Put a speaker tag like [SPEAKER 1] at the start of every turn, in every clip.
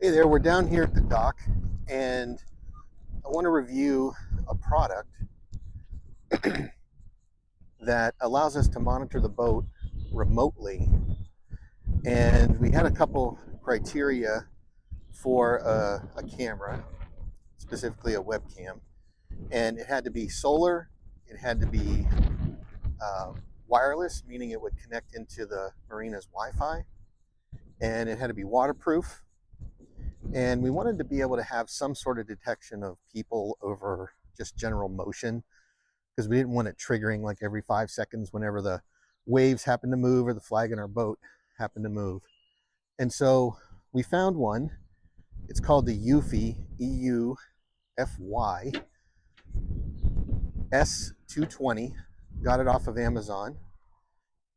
[SPEAKER 1] Hey there, we're down here at the dock and I want to review a product that allows us to monitor the boat remotely. And we had a couple criteria for a camera, specifically a webcam. And it had to be solar, it had to be wireless, meaning it would connect into the marina's Wi Fi, and it had to be waterproof. And we wanted to be able to have some sort of detection of people over just general motion because we didn't want it triggering like every 5 seconds whenever the waves happen to move or the flag in our boat happened to move. And so we found one. It's called the Eufy EUFY S220. Got it off of Amazon,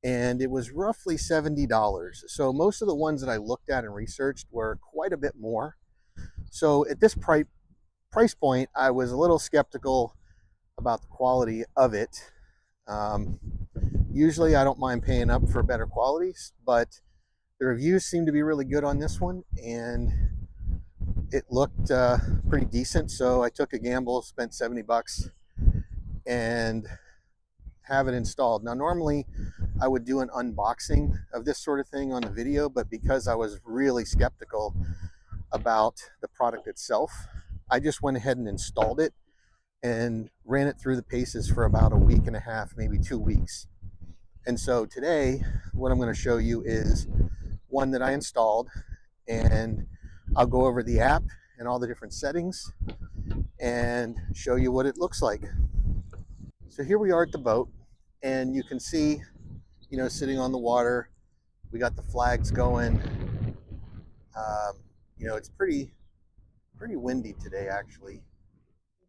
[SPEAKER 1] and it was roughly $70. So most of the ones that I looked at and researched were quite a bit more. So at this price point, I was a little skeptical about the quality of it. Um, Usually I don't mind paying up for better qualities, but the reviews seem to be really good on this one, and it looked pretty decent. So I took a gamble, spent 70 bucks, and have it installed. Now, normally I would do an unboxing of this sort of thing on the video, but because I was really skeptical about the product itself, I just went ahead and installed it and ran it through the paces for about a week and a half, maybe 2 weeks. And so today, what I'm going to show you is one that I installed, and I'll go over the app and all the different settings and show you what it looks like. So here we are at the boat, and you can see, sitting on the water, we got the flags going. It's pretty windy today, actually.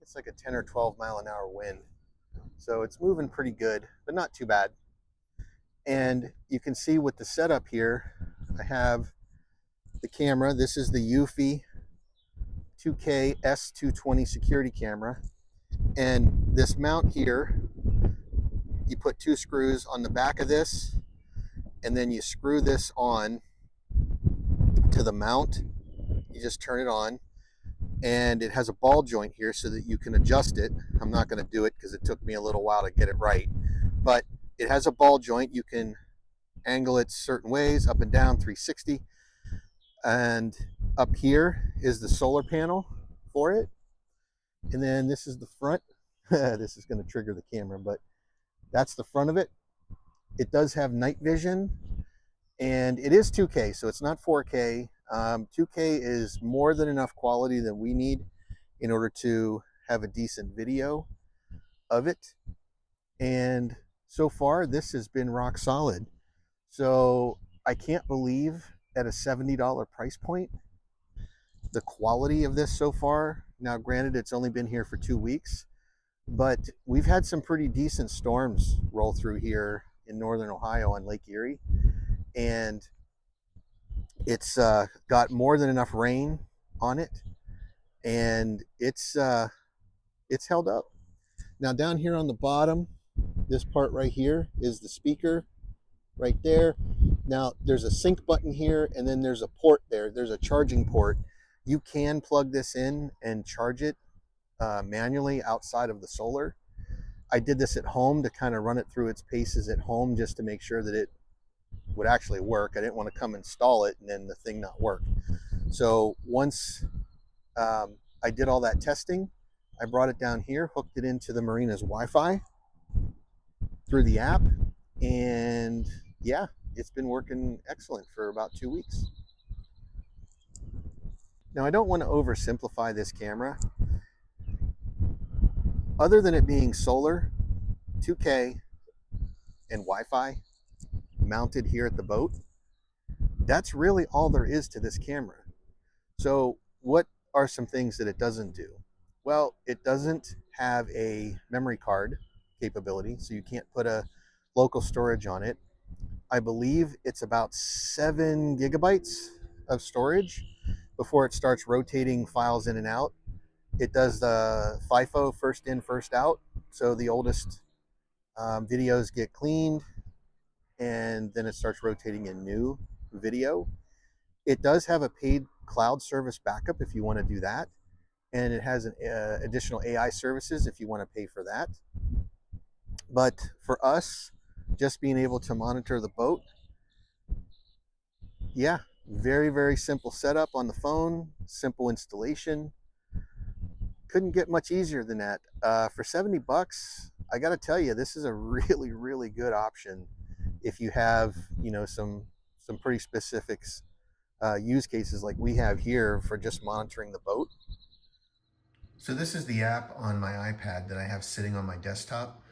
[SPEAKER 1] It's like a 10 or 12 mile an hour wind. So it's moving pretty good, but not too bad. And you can see with the setup here, I have the camera. This is the Eufy 2K S220 security camera. And this mount here, you put 2 screws on the back of this, and then you screw this on to the mount. You just turn it on, and it has a ball joint here so that you can adjust it. I'm not going to do it because it took me a little while to get it right, but it has a ball joint. You can angle it certain ways, up and down, 360. And up here is the solar panel for it. And then this is the front. This is going to trigger the camera, but that's the front of it. It does have night vision, and it is 2K, so it's not 4K. 2K is more than enough quality that we need in order to have a decent video of it. And so far, this has been rock solid. So I can't believe at a $70 price point, the quality of this so far. Now, granted, it's only been here for 2 weeks, but we've had some pretty decent storms roll through here in northern Ohio on Lake Erie, and it's got more than enough rain on it, and it's held up. Now, down here on the bottom, this part right here is the speaker right there. Now, there's a sync button here, and then there's a port there. There's a charging port. You can plug this in and charge it manually outside of the solar. I did this at home to kind of run it through its paces at home just to make sure that it would actually work. I didn't want to come install it and then the thing not work. So once I did all that testing, I brought it down here, hooked it into the marina's Wi-Fi through the app, and yeah, it's been working excellent for about 2 weeks. Now, I don't want to oversimplify this camera. Other than it being solar, 2K, and Wi-Fi mounted here at the boat, that's really all there is to this camera. So what are some things that it doesn't do? Well, it doesn't have a memory card capability, so you can't put a local storage on it. I believe it's about 7 gigabytes of storage before it starts rotating files in and out. It does the FIFO, first in, first out. So the oldest videos get cleaned, and then it starts rotating in new video. It does have a paid cloud service backup if you want to do that. And it has an additional AI services if you want to pay for that. But for us, just being able to monitor the boat, yeah, very, very simple setup on the phone, simple installation. Couldn't get much easier than that. For 70 bucks, I got to tell you, this is a really, really good option if you have, some pretty specifics use cases like we have here for just monitoring the boat. So this is the app on my iPad that I have sitting on my desktop.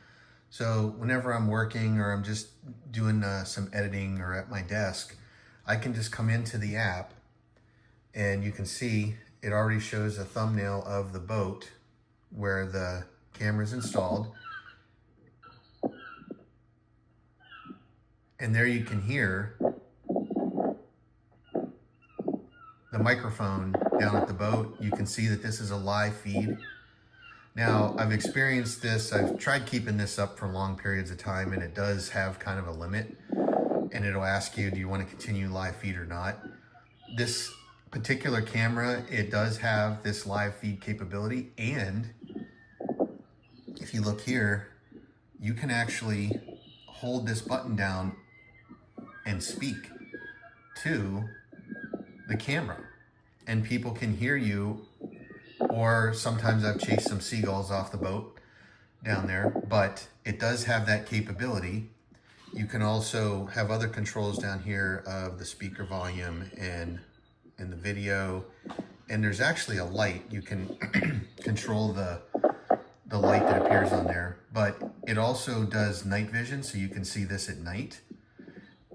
[SPEAKER 1] So whenever I'm working or I'm just doing some editing or at my desk, I can just come into the app and you can see it already shows a thumbnail of the boat where the camera is installed. And there you can hear the microphone down at the boat. You can see that this is a live feed. Now, I've experienced this. I've tried keeping this up for long periods of time, and it does have kind of a limit. And it'll ask you, do you want to continue live feed or not? This particular camera, it does have this live feed capability. And if you look here, you can actually hold this button down and speak to the camera, and people can hear you. Or sometimes I've chased some seagulls off the boat down there, but it does have that capability. You can also have other controls down here of the speaker volume and the video. And there's actually a light. You can control the light that appears on there, but it also does night vision, so you can see this at night.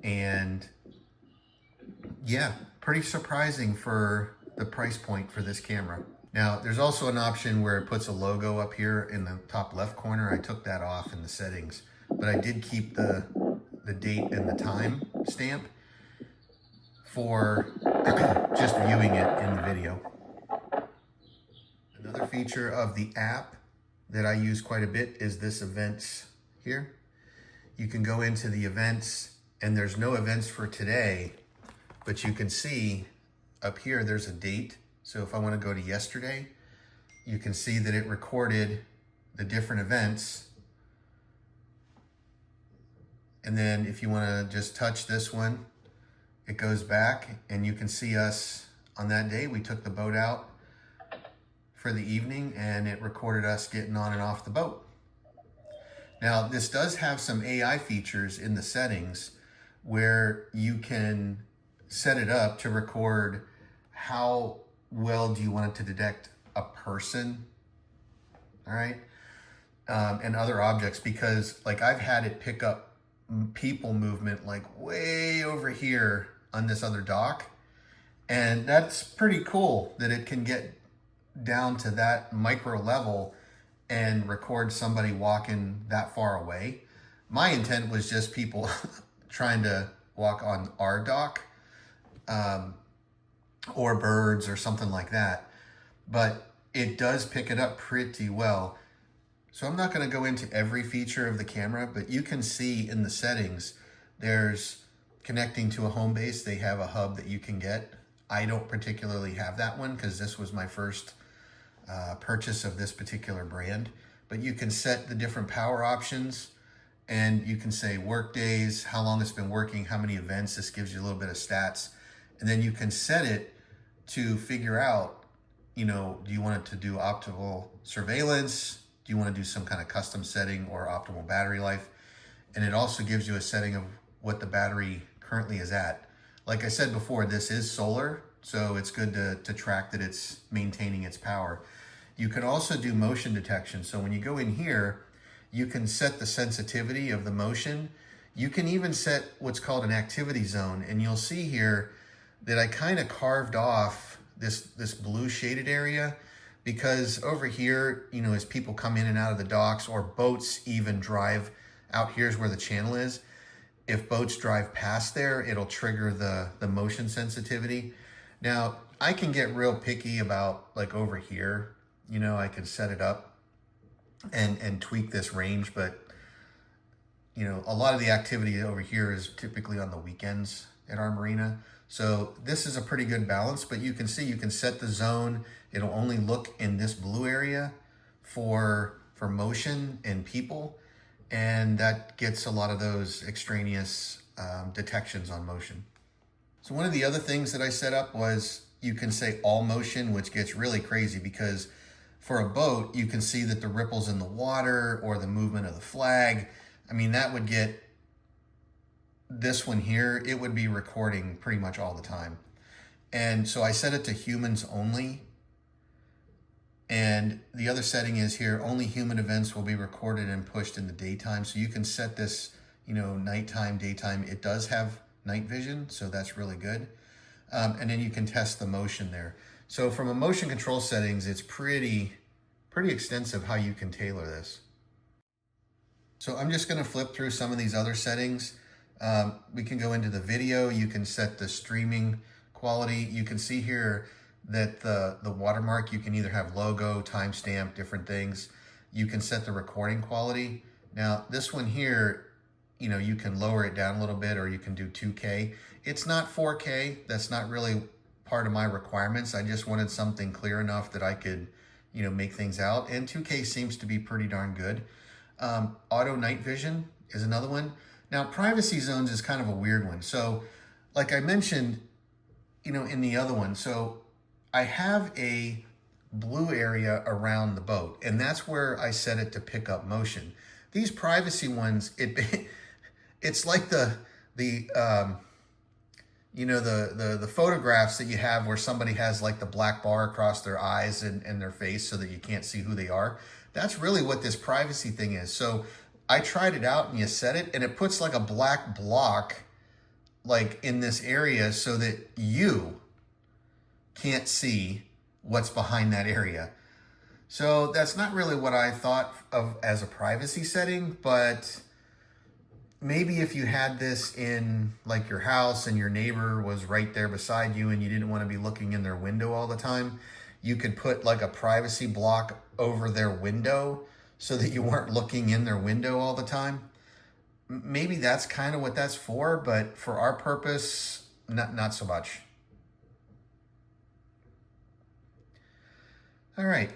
[SPEAKER 1] And yeah, pretty surprising for the price point for this camera. Now, there's also an option where it puts a logo up here in the top left corner. I took that off in the settings, but I did keep the date and the time stamp for just viewing it in the video. Another feature of the app that I use quite a bit is this events here. You can go into the events, and there's no events for today, but you can see up here there's a date. So if I want to go to yesterday, you can see that it recorded the different events. And then if you want to just touch this one, it goes back and you can see us on that day. We took the boat out for the evening and it recorded us getting on and off the boat. Now, this does have some AI features in the settings where you can set it up to record how well do you want it to detect a person, all right, and other objects, because like I've had it pick up people movement like way over here on this other dock, and that's pretty cool that it can get down to that micro level and record somebody walking that far away. My intent was just people trying to walk on our dock, or birds or something like that, but it does pick it up pretty well. So I'm not going to go into every feature of the camera, but you can see in the settings, there's connecting to a home base. They have a hub that you can get. I don't particularly have that one because this was my first purchase of this particular brand, but you can set the different power options and you can say work days, how long it's been working, how many events. This gives you a little bit of stats. And then you can set it to figure out, do you want it to do optimal surveillance? Do you want to do some kind of custom setting or optimal battery life? And it also gives you a setting of what the battery currently is at. Like I said before, this is solar, so it's good to track that it's maintaining its power. You can also do motion detection. So when you go in here, you can set the sensitivity of the motion. You can even set what's called an activity zone. And you'll see here that I kind of carved off this blue shaded area, because over here, as people come in and out of the docks or boats even drive out, here's where the channel is. If boats drive past there, it'll trigger the motion sensitivity. Now, I can get real picky about like over here, I can set it up and tweak this range, but a lot of the activity over here is typically on the weekends at our marina. So this is a pretty good balance, but you can see you can set the zone. It'll only look in this blue area for motion and people, and that gets a lot of those extraneous detections on motion. So one of the other things that I set up was you can say all motion, which gets really crazy because for a boat, you can see that the ripples in the water or the movement of the flag, I mean, that would get this one here, it would be recording pretty much all the time. And so I set it to humans only. And the other setting is here, only human events will be recorded and pushed in the daytime. So you can set this, you know, nighttime, daytime. It does have night vision, so that's really good. And then you can test the motion there. So from a motion control settings, it's pretty extensive how you can tailor this. So I'm just gonna flip through some of these other settings. We can go into the video. You can set the streaming quality. You can see here that the watermark, you can either have logo, timestamp, different things. You can set the recording quality. Now this one here, you know, you can lower it down a little bit or you can do 2K. It's not 4K. That's not really part of my requirements. I just wanted something clear enough that I could, you know, make things out. And 2K seems to be pretty darn good. Auto night vision is another one. Now privacy zones is kind of a weird one. So like I mentioned, you know, in the other one, so I have a blue area around the boat, and that's where I set it to pick up motion. These privacy ones, it's like the you know, the photographs that you have where somebody has like the black bar across their eyes and their face so that you can't see who they are. That's really what this privacy thing is. So I tried it out and you set it and it puts like a black block like in this area so that you can't see what's behind that area. So that's not really what I thought of as a privacy setting, but maybe if you had this in like your house and your neighbor was right there beside you and you didn't want to be looking in their window all the time, you could put like a privacy block over their window so that you weren't looking in their window all the time. Maybe that's kind of what that's for, but for our purpose, not so much. All right,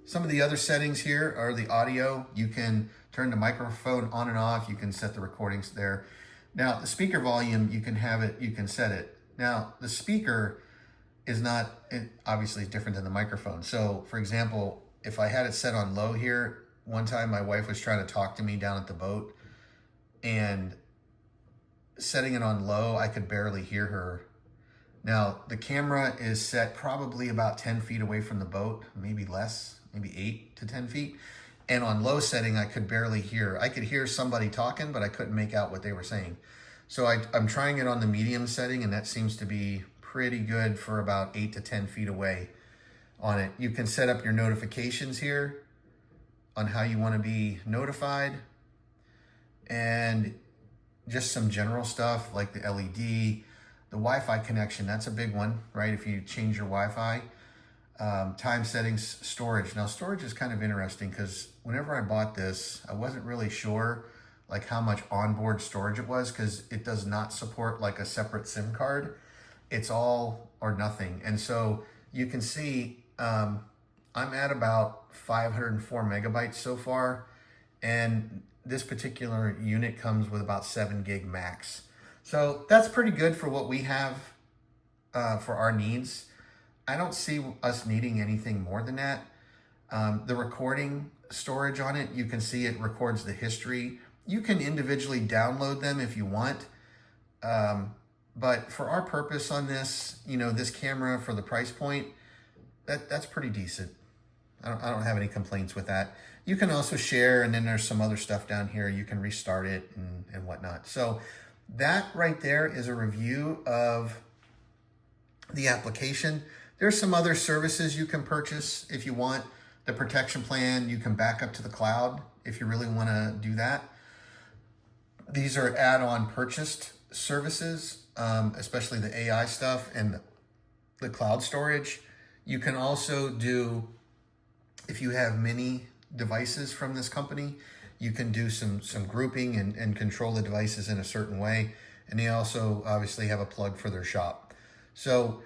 [SPEAKER 1] some of the other settings here are the audio. You can turn the microphone on and off. You can set the recordings there. Now the speaker volume, you can have it, you can set it. Now the speaker is not, it obviously is different than the microphone. So for example, if I had it set on low here, one time my wife was trying to talk to me down at the boat and setting it on low, I could barely hear her. Now, the camera is set probably about 10 feet away from the boat, maybe less, maybe 8 to 10 feet. And on low setting, I could barely hear. I could hear somebody talking, but I couldn't make out what they were saying. So I'm trying it on the medium setting, and that seems to be pretty good for about 8 to 10 feet away on it. You can set up your notifications here on how you want to be notified. And just some general stuff like the LED, the Wi-Fi connection, that's a big one, right? If you change your Wi-Fi, time settings, storage. Now storage is kind of interesting because whenever I bought this, I wasn't really sure like how much onboard storage it was because it does not support like a separate SIM card. It's all or nothing. And so you can see I'm at about 504 megabytes so far. And this particular unit comes with about 7 gig max. So that's pretty good for what we have for our needs. I don't see us needing anything more than that. The recording storage on it, you can see it records the history. You can individually download them if you want. But for our purpose on this, you know, this camera for the price point, that's pretty decent. I don't have any complaints with that. You can also share, and then there's some other stuff down here. You can restart it and whatnot. So that right there is a review of the application. There's some other services you can purchase if you want. The protection plan, you can back up to the cloud if you really want to do that. These are add-on purchased services, especially the AI stuff and the cloud storage. You can also do, if you have many devices from this company, you can do some grouping and control the devices in a certain way. and they also obviously have a plug for their shop. So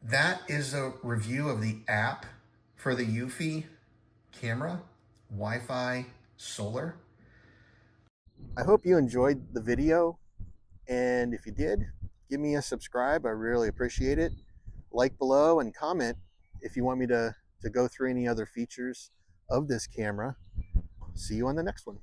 [SPEAKER 1] that is a review of the app for the Eufy camera, Wi-Fi solar. I hope you enjoyed the video, and if you did, give me a subscribe. I really appreciate it. Like below and comment if you want me to go through any other features of this camera. See you on the next one.